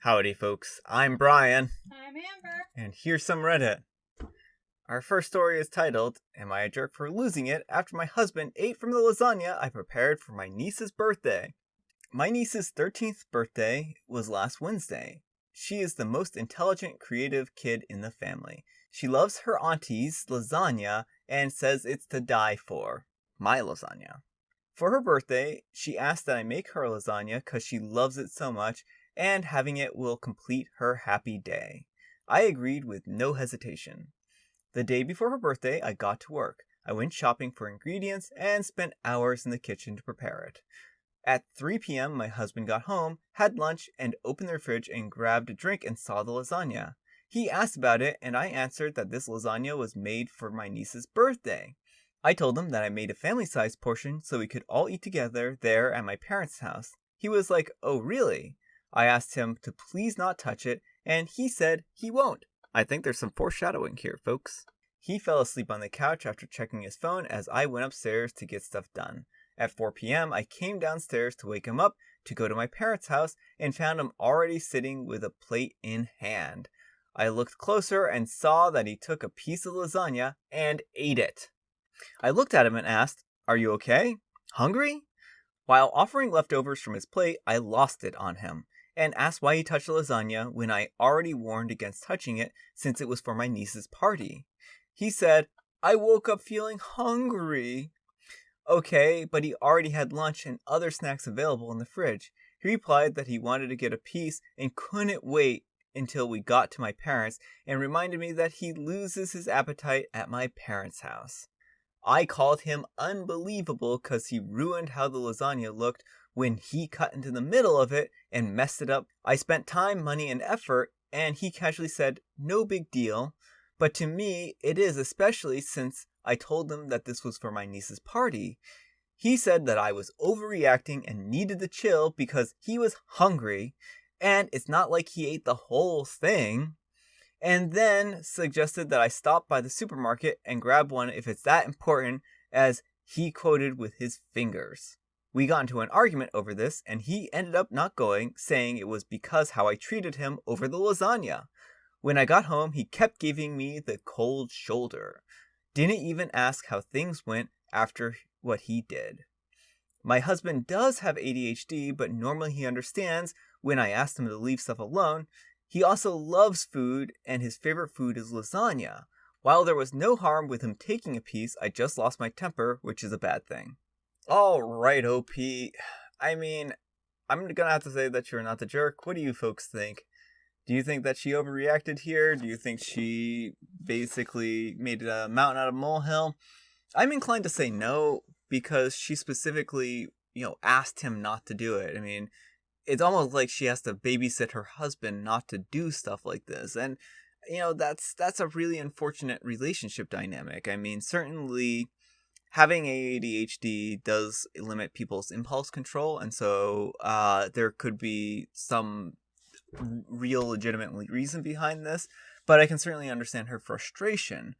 Howdy folks, I'm Brian, I'm Amber. and here's some Reddit. Our first story is titled, Am I a Jerk for Losing It After My Husband Ate from the Lasagna I Prepared for My Niece's Birthday? My niece's 13th birthday was last Wednesday. She is the most intelligent, creative kid in the family. She loves her auntie's lasagna and says it's to die for. My lasagna. For her birthday, she asked that I make her lasagna because she loves it so much and having it will complete her happy day. I agreed with no hesitation. The day before her birthday, I got to work. I went shopping for ingredients and spent hours in the kitchen to prepare it. At 3 p.m., my husband got home, had lunch, and opened the fridge and grabbed a drink and saw the lasagna. He asked about it, and I answered that this lasagna was made for my niece's birthday. I told him that I made a family-sized portion so we could all eat together there at my parents' house. He was like, "Oh, really?" I asked him to please not touch it, and he said he won't. I think there's some foreshadowing here, folks. He fell asleep on the couch after checking his phone as I went upstairs to get stuff done. At 4 p.m., I came downstairs to wake him up to go to my parents' house and found him already sitting with a plate in hand. I looked closer and saw that he took a piece of lasagna and ate it. I looked at him and asked, "Are you okay? Hungry?" While offering leftovers from his plate, I lost it on him and asked why he touched the lasagna when I already warned against touching it since it was for my niece's party. He said, "I woke up feeling hungry." Okay, but he already had lunch and other snacks available in the fridge. He replied that he wanted to get a piece and couldn't wait until we got to my parents and reminded me that he loses his appetite at my parents' house. I called him unbelievable because he ruined how the lasagna looked when he cut into the middle of it and messed it up. I spent time, money, and effort, and he casually said, "No big deal." But to me, it is, especially since I told him that this was for my niece's party. He said that I was overreacting and needed to chill because he was hungry, and it's not like he ate the whole thing. And then suggested that I stop by the supermarket and grab one if it's that important, as he quoted with his fingers. We got into an argument over this, and he ended up not going, saying it was because how I treated him over the lasagna. When I got home, he kept giving me the cold shoulder. Didn't even ask how things went after what he did. My husband does have ADHD, but normally he understands when I asked him to leave stuff alone. He also loves food, and his favorite food is lasagna. While there was no harm with him taking a piece, I just lost my temper, which is a bad thing. Alright, OP. I mean, I'm gonna have to say that you're not the jerk. What do you folks think? Do you think that she overreacted here? Do you think she basically made a mountain out of a molehill? I'm inclined to say no, because she specifically, asked him not to do it. I mean, it's almost like she has to babysit her husband not to do stuff like this. And, that's a really unfortunate relationship dynamic. I mean, certainly having ADHD does limit people's impulse control. And so there could be some real legitimate reason behind this, but I can certainly understand her frustration.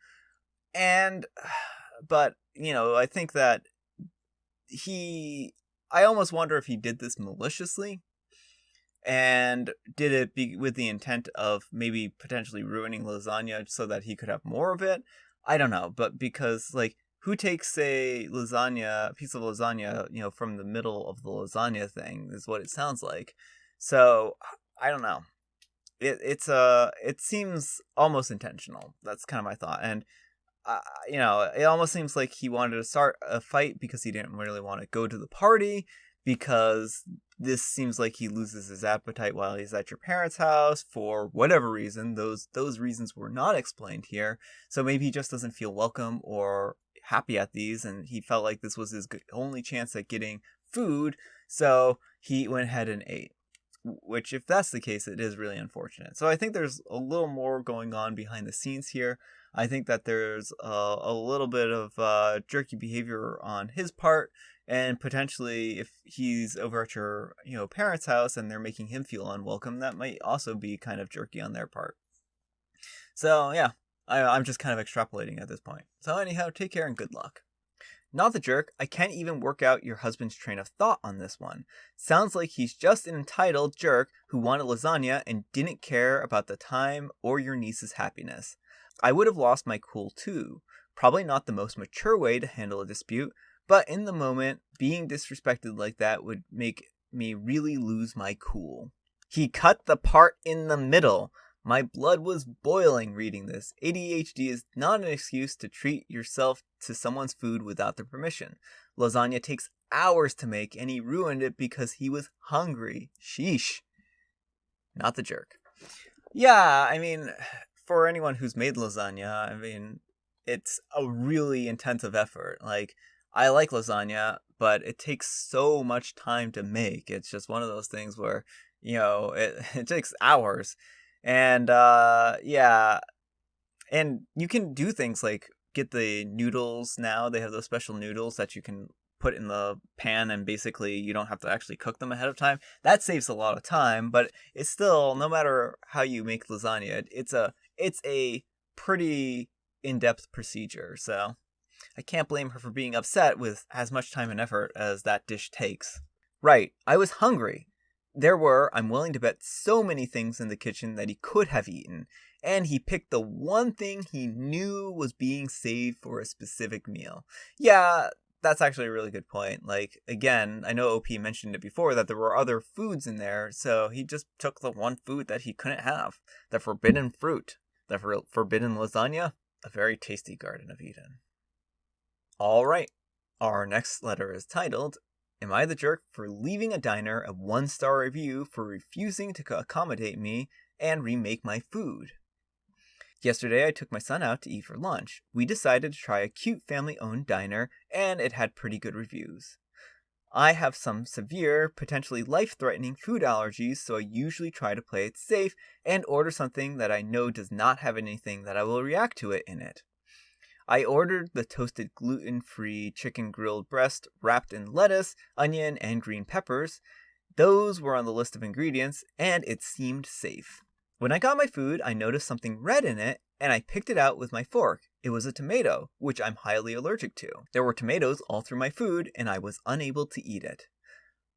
But I think that I almost wonder if he did this maliciously and did it with the intent of maybe potentially ruining lasagna so that he could have more of it. I don't know, but because who takes a piece of lasagna, from the middle of the lasagna thing is what it sounds like. So I don't know. It seems almost intentional. That's kind of my thought. And it almost seems like he wanted to start a fight because he didn't really want to go to the party, because this seems like he loses his appetite while he's at your parents' house for whatever reason. Those reasons were not explained here. So maybe he just doesn't feel welcome or happy at these, and he felt like this was his only chance at getting food, so he went ahead and ate. Which, if that's the case, it is really unfortunate. So I think there's a little more going on behind the scenes here. I think that there's a little bit of jerky behavior on his part, and potentially if he's over at your parents' house and they're making him feel unwelcome, that might also be kind of jerky on their part. So yeah, I'm just kind of extrapolating at this point. So anyhow, take care and good luck. Not the jerk, I can't even work out your husband's train of thought on this one. Sounds like he's just an entitled jerk who wanted lasagna and didn't care about the time or your niece's happiness. I would have lost my cool too. Probably not the most mature way to handle a dispute, but in the moment, being disrespected like that would make me really lose my cool. He cut the part in the middle. My blood was boiling reading this. ADHD is not an excuse to treat yourself to someone's food without their permission. Lasagna takes hours to make, and he ruined it because he was hungry. Sheesh. Not the jerk. Yeah, I mean, for anyone who's made lasagna, I mean, it's a really intensive effort. Like, I like lasagna, but it takes so much time to make. It's just one of those things where, it takes hours. And yeah, and you can do things like get the noodles now. They have those special noodles that you can put in the pan, and basically you don't have to actually cook them ahead of time. That saves a lot of time, but it's still, no matter how you make lasagna, it's a pretty in-depth procedure. So I can't blame her for being upset with as much time and effort as that dish takes. Right, I was hungry. There were, I'm willing to bet, so many things in the kitchen that he could have eaten, and he picked the one thing he knew was being saved for a specific meal. Yeah, that's actually a really good point. Like, again, I know OP mentioned it before that there were other foods in there, so he just took the one food that he couldn't have. The forbidden fruit. The forbidden lasagna. A very tasty Garden of Eden. Alright, our next letter is titled, Am I the jerk for leaving a diner a 1-star review for refusing to accommodate me and remake my food? Yesterday I took my son out to eat for lunch. We decided to try a cute family-owned diner, and it had pretty good reviews. I have some severe, potentially life-threatening food allergies, so I usually try to play it safe and order something that I know does not have anything that I will react to it in it. I ordered the toasted gluten-free chicken grilled breast wrapped in lettuce, onion, and green peppers. Those were on the list of ingredients, and it seemed safe. When I got my food, I noticed something red in it, and I picked it out with my fork. It was a tomato, which I'm highly allergic to. There were tomatoes all through my food, and I was unable to eat it.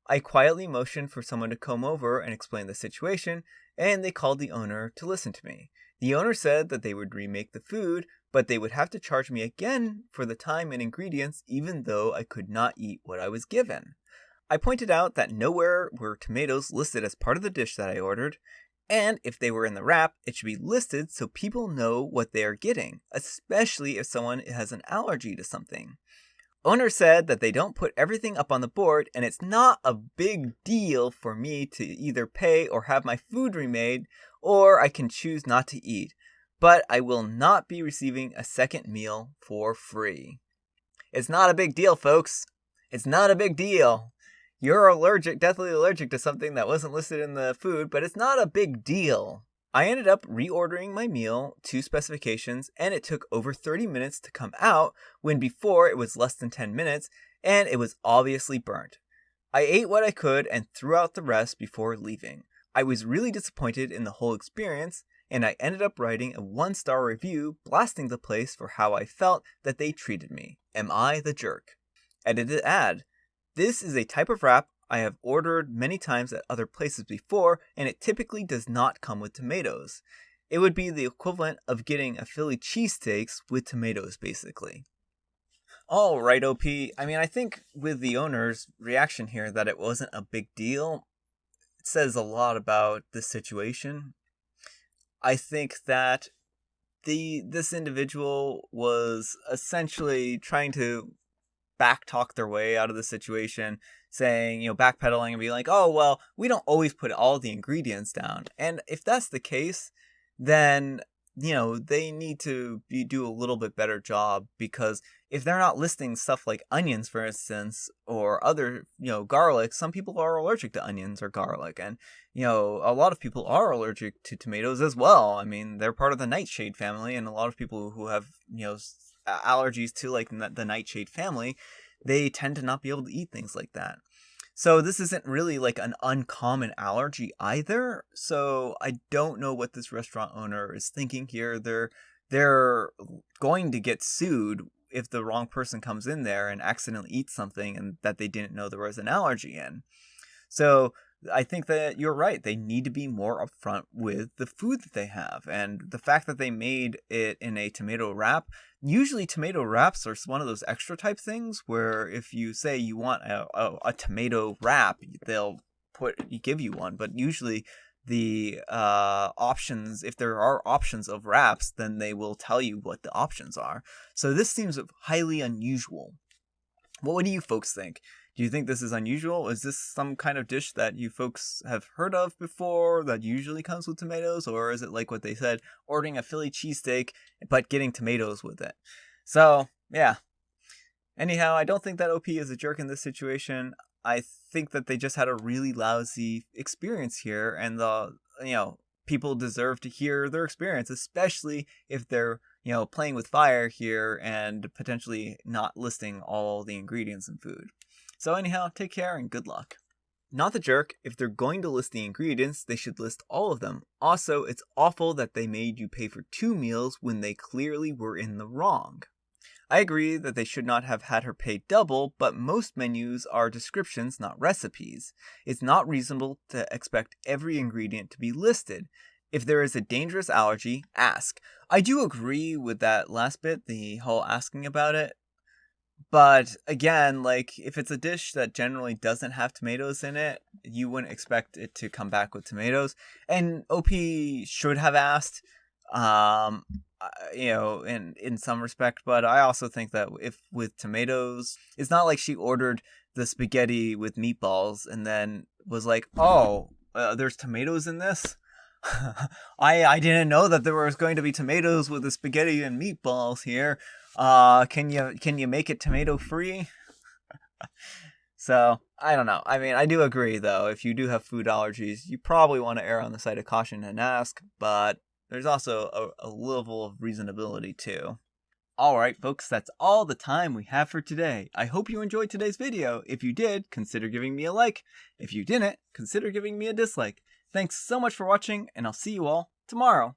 I quietly motioned for someone to come over and explain the situation, and they called the owner to listen to me. The owner said that they would remake the food, but they would have to charge me again for the time and ingredients, even though I could not eat what I was given. I pointed out that nowhere were tomatoes listed as part of the dish that I ordered, and if they were in the wrap, it should be listed so people know what they are getting, especially if someone has an allergy to something. Owner said that they don't put everything up on the board, and it's not a big deal for me to either pay or have my food remade, or I can choose not to eat. But I will not be receiving a second meal for free. It's not a big deal, folks. It's not a big deal. You're deathly allergic to something that wasn't listed in the food, but it's not a big deal. I ended up reordering my meal to specifications, and it took over 30 minutes to come out, when before it was less than 10 minutes, and it was obviously burnt. I ate what I could and threw out the rest before leaving. I was really disappointed in the whole experience, and I ended up writing a 1-star review blasting the place for how I felt that they treated me. Am I the jerk? Edited ad. This is a type of wrap I have ordered many times at other places before, and it typically does not come with tomatoes. It would be the equivalent of getting a Philly cheesesteaks with tomatoes, basically. Alright, OP. I mean, I think with the owner's reaction here that it wasn't a big deal, it says a lot about the situation. I think that this individual was essentially trying to backtalk their way out of the situation, saying, backpedaling and being like, oh, well, we don't always put all the ingredients down. And if that's the case, then, they need to do a little bit better job, because if they're not listing stuff like onions, for instance, or other, garlic, some people are allergic to onions or garlic. And, a lot of people are allergic to tomatoes as well. I mean, they're part of the nightshade family, and a lot of people who have, allergies to like the nightshade family, they tend to not be able to eat things like that. So this isn't really like an uncommon allergy either. So I don't know what this restaurant owner is thinking here. They're going to get sued if the wrong person comes in there and accidentally eats something and that they didn't know there was an allergy in. So I think that you're right. They need to be more upfront with the food that they have. And the fact that they made it in a tomato wrap, usually tomato wraps are one of those extra type things where if you say you want a tomato wrap, they'll give you one. But usually the options, if there are options of wraps, then they will tell you what the options are. So this seems highly unusual. What do you folks think? Do you think this is unusual? Is this some kind of dish that you folks have heard of before that usually comes with tomatoes? Or is it like what they said, ordering a Philly cheesesteak, but getting tomatoes with it? So, yeah. Anyhow, I don't think that OP is a jerk in this situation. I think that they just had a really lousy experience here, and people deserve to hear their experience, especially if they're, playing with fire here and potentially not listing all the ingredients in food. So anyhow, take care and good luck. Not the jerk. If they're going to list the ingredients, they should list all of them. Also, it's awful that they made you pay for 2 meals when they clearly were in the wrong. I agree that they should not have had her pay double, but most menus are descriptions, not recipes. It's not reasonable to expect every ingredient to be listed. If there is a dangerous allergy, ask. I do agree with that last bit, the whole asking about it. But again, if it's a dish that generally doesn't have tomatoes in it, you wouldn't expect it to come back with tomatoes. And OP should have asked, in some respect. But I also think that if with tomatoes, it's not like she ordered the spaghetti with meatballs and then was like, oh, there's tomatoes in this? I didn't know that there was going to be tomatoes with the spaghetti and meatballs here. Can you make it tomato free? So I don't know. I mean, I do agree though. If you do have food allergies, you probably want to err on the side of caution and ask. But there's also a level of reasonability too. Alright folks, that's all the time we have for today. I hope you enjoyed today's video. If you did, consider giving me a like. If you didn't, consider giving me a dislike. Thanks so much for watching, and I'll see you all tomorrow.